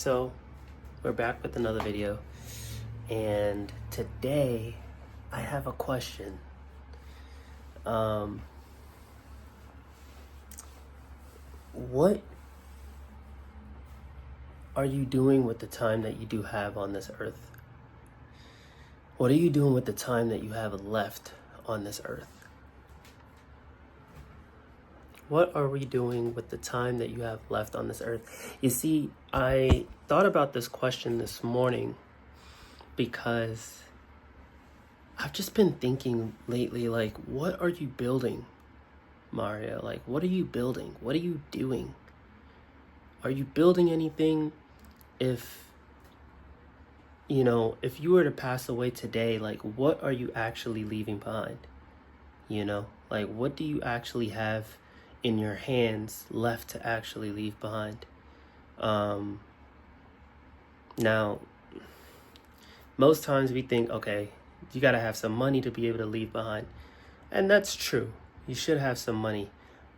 So we're back with another video, and today I have a question. What are you doing with the time that you do have on this earth? What are you doing with the time that you have left on this earth? What are we doing with the time that you have left on this earth? You see, I thought about this question this morning because I've just been thinking lately, like, what are you building, Mario? Like, what are you building? What are you doing? Are you building anything? If you were to pass away today, like, what are you actually leaving behind? Like, what do you actually have in your hands left to actually leave behind? Now, most times we think, okay, you got to have some money to be able to leave behind. And that's true. You should have some money.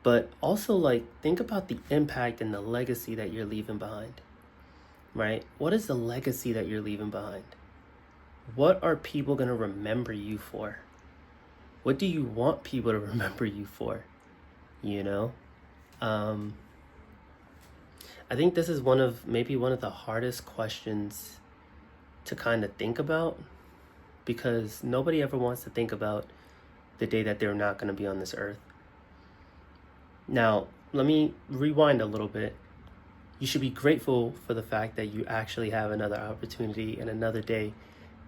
But also, like, think about the impact and the legacy that you're leaving behind, right? What is the legacy that you're leaving behind? What are people going to remember you for? What do you want people to remember you for? I think this is maybe one of the hardest questions to kind of think about, because nobody ever wants to think about the day that they're not going to be on this earth. Now, let me rewind a little bit. You should be grateful for the fact that you actually have another opportunity and another day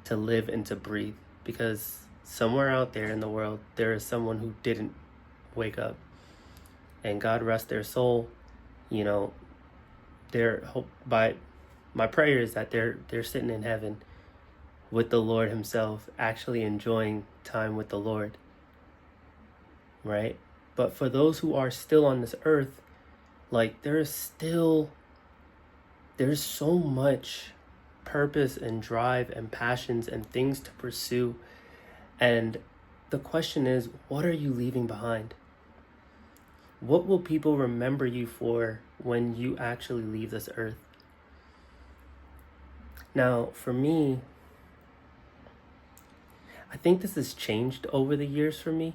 to live and to breathe, because somewhere out there in the world, there is someone who didn't wake up, and God rest their soul. My prayer is that they're sitting in heaven with the Lord himself, actually enjoying time with the Lord, right? But for those who are still on this earth, like, there's so much purpose and drive and passions and things to pursue. And the question is, what are you leaving behind? What will people remember you for when you actually leave this earth? Now, for me, I think this has changed over the years for me,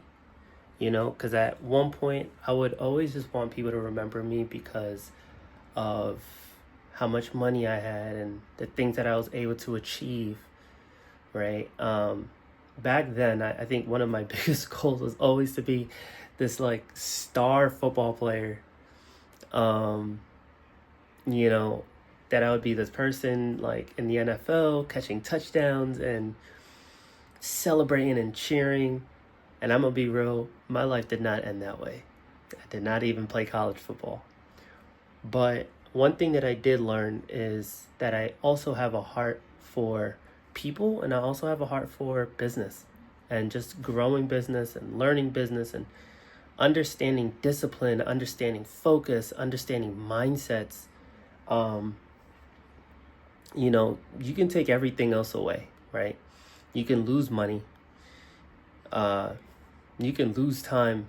because at one point I would always just want people to remember me because of how much money I had and the things that I was able to achieve, right? Back then, I think one of my biggest goals was always to be this, like, star football player. That I would be this person, like, in the NFL, catching touchdowns and celebrating and cheering. And I'm gonna be real, my life did not end that way. I did not even play college football. But one thing that I did learn is that I also have a heart for people, and I also have a heart for business, and just growing business and learning business and understanding discipline, understanding focus, understanding mindsets. You can take everything else away, right? You can lose money. You can lose time.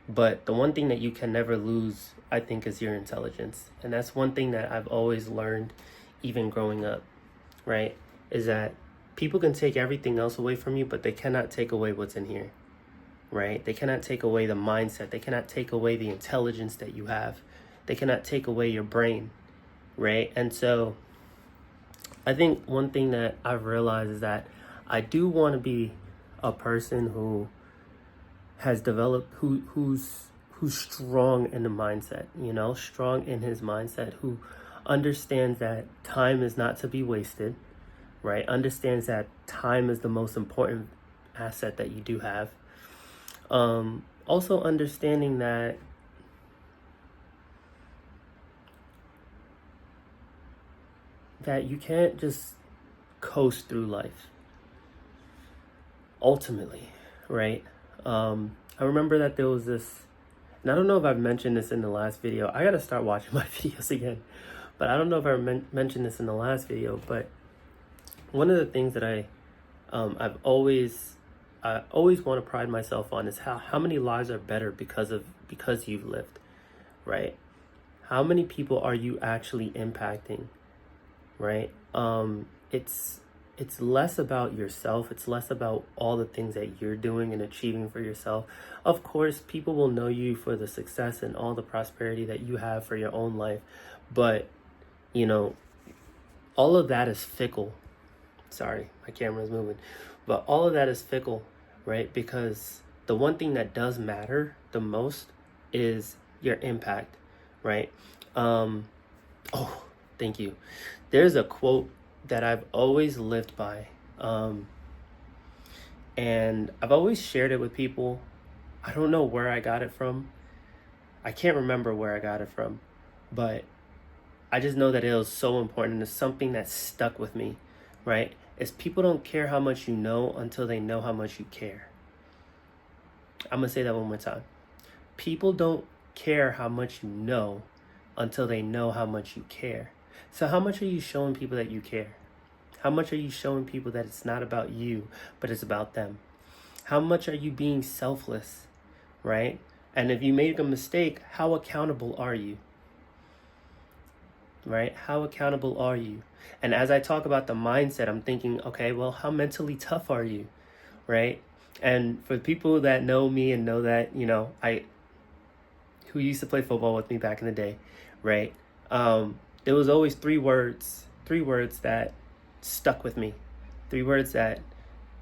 But the one thing that you can never lose, I think, is your intelligence. And that's one thing that I've always learned, even growing up, right? Is that people can take everything else away from you, but they cannot take away what's in here, right? They cannot take away the mindset. They cannot take away the intelligence that you have. They cannot take away your brain, right? And so I think one thing that I've realized is that I do want to be a person who has developed, who's strong in the mindset, strong in his mindset, who understands that time is not to be wasted, right? Understands that time is the most important asset that you do have. Also understanding that you can't just coast through life, ultimately, right? I remember that there was this, and I don't know if I've mentioned this in the last video. I gotta start watching my videos again, but I don't know if I mentioned this in the last video. But one of the things that I always want to pride myself on is how many lives are better because you've lived, right? How many people are you actually impacting, right? It's less about yourself. It's less about all the things that you're doing and achieving for yourself. Of course, people will know you for the success and all the prosperity that you have for your own life, but you know, all of that is fickle. Sorry, my camera's moving. But all of that is fickle, right? Because the one thing that does matter the most is your impact, right? Oh, thank you. There's a quote that I've always lived by, and I've always shared it with people. I don't know where I got it from. I can't remember where I got it from, but I just know that it was so important, and it's something that stuck with me, right? Is people don't care how much you know until they know how much you care. I'm gonna say that one more time. People don't care how much you know until they know how much you care. So how much are you showing people that you care? How much are you showing people that it's not about you, but it's about them? How much are you being selfless, right? And if you make a mistake, how accountable are you? Right? How accountable are you? And as I talk about the mindset, I'm thinking, okay, well, how mentally tough are you? Right? And for people that know me and know that, who used to play football with me back in the day, right? There was always three words that stuck with me, 3 words that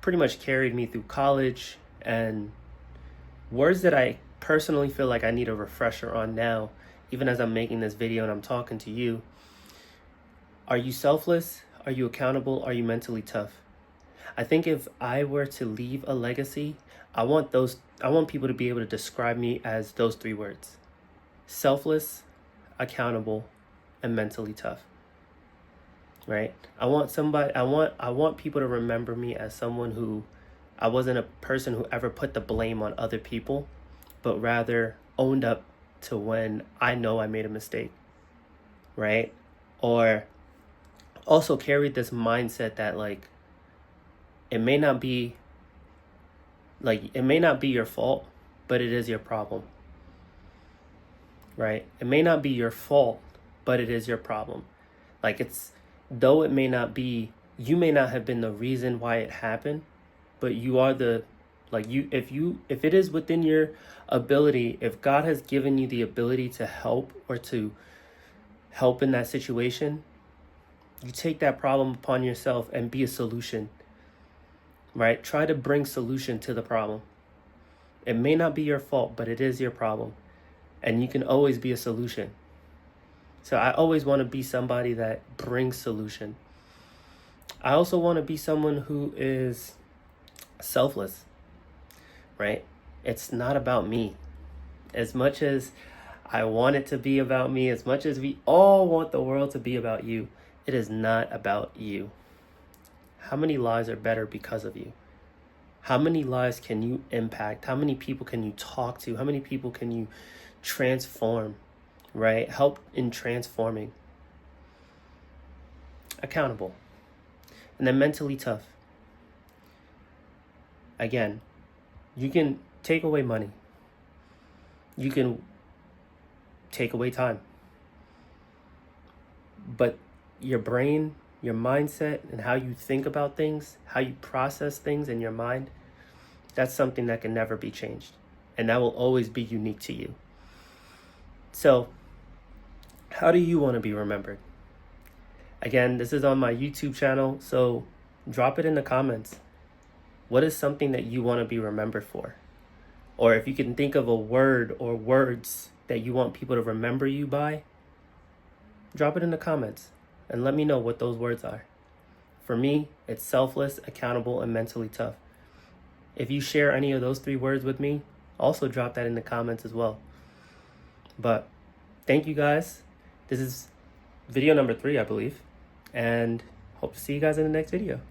pretty much carried me through college, and words that I personally feel like I need a refresher on now, even as I'm making this video and I'm talking to you. Are you selfless? Are you accountable? Are you mentally tough? I think if I were to leave a legacy, I want people to be able to describe me as those 3 words: selfless, accountable, and mentally tough. Right? I want people to remember me as someone who, I wasn't a person who ever put the blame on other people, but rather owned up to when I know I made a mistake, right? Or also carried this mindset that it may not be your fault, but it is your problem, right? It may not be your fault, but it is your problem. Though it may not be, you may not have been the reason why it happened, but you are if it is within your ability, if God has given you the ability to help or to help in that situation, you take that problem upon yourself and be a solution, right? Try to bring solution to the problem. It may not be your fault, but it is your problem, and you can always be a solution. So I always want to be somebody that brings solution. I also want to be someone who is selfless, right? It's not about me. As much as I want it to be about me, as much as we all want the world to be about you, it is not about you. How many lives are better because of you? How many lives can you impact? How many people can you talk to? How many people can you transform, right? Help in transforming. Accountable. And then mentally tough. Again, you can take away money. You can take away time. But your brain, your mindset, and how you think about things, how you process things in your mind, that's something that can never be changed. And that will always be unique to you. So, how do you want to be remembered? Again, this is on my YouTube channel, so drop it in the comments. What is something that you want to be remembered for? Or if you can think of a word or words that you want people to remember you by, drop it in the comments and let me know what those words are. For me, it's selfless, accountable, and mentally tough. If you share any of those 3 words with me, also drop that in the comments as well. But thank you guys. This is video number 3, I believe. And hope to see you guys in the next video.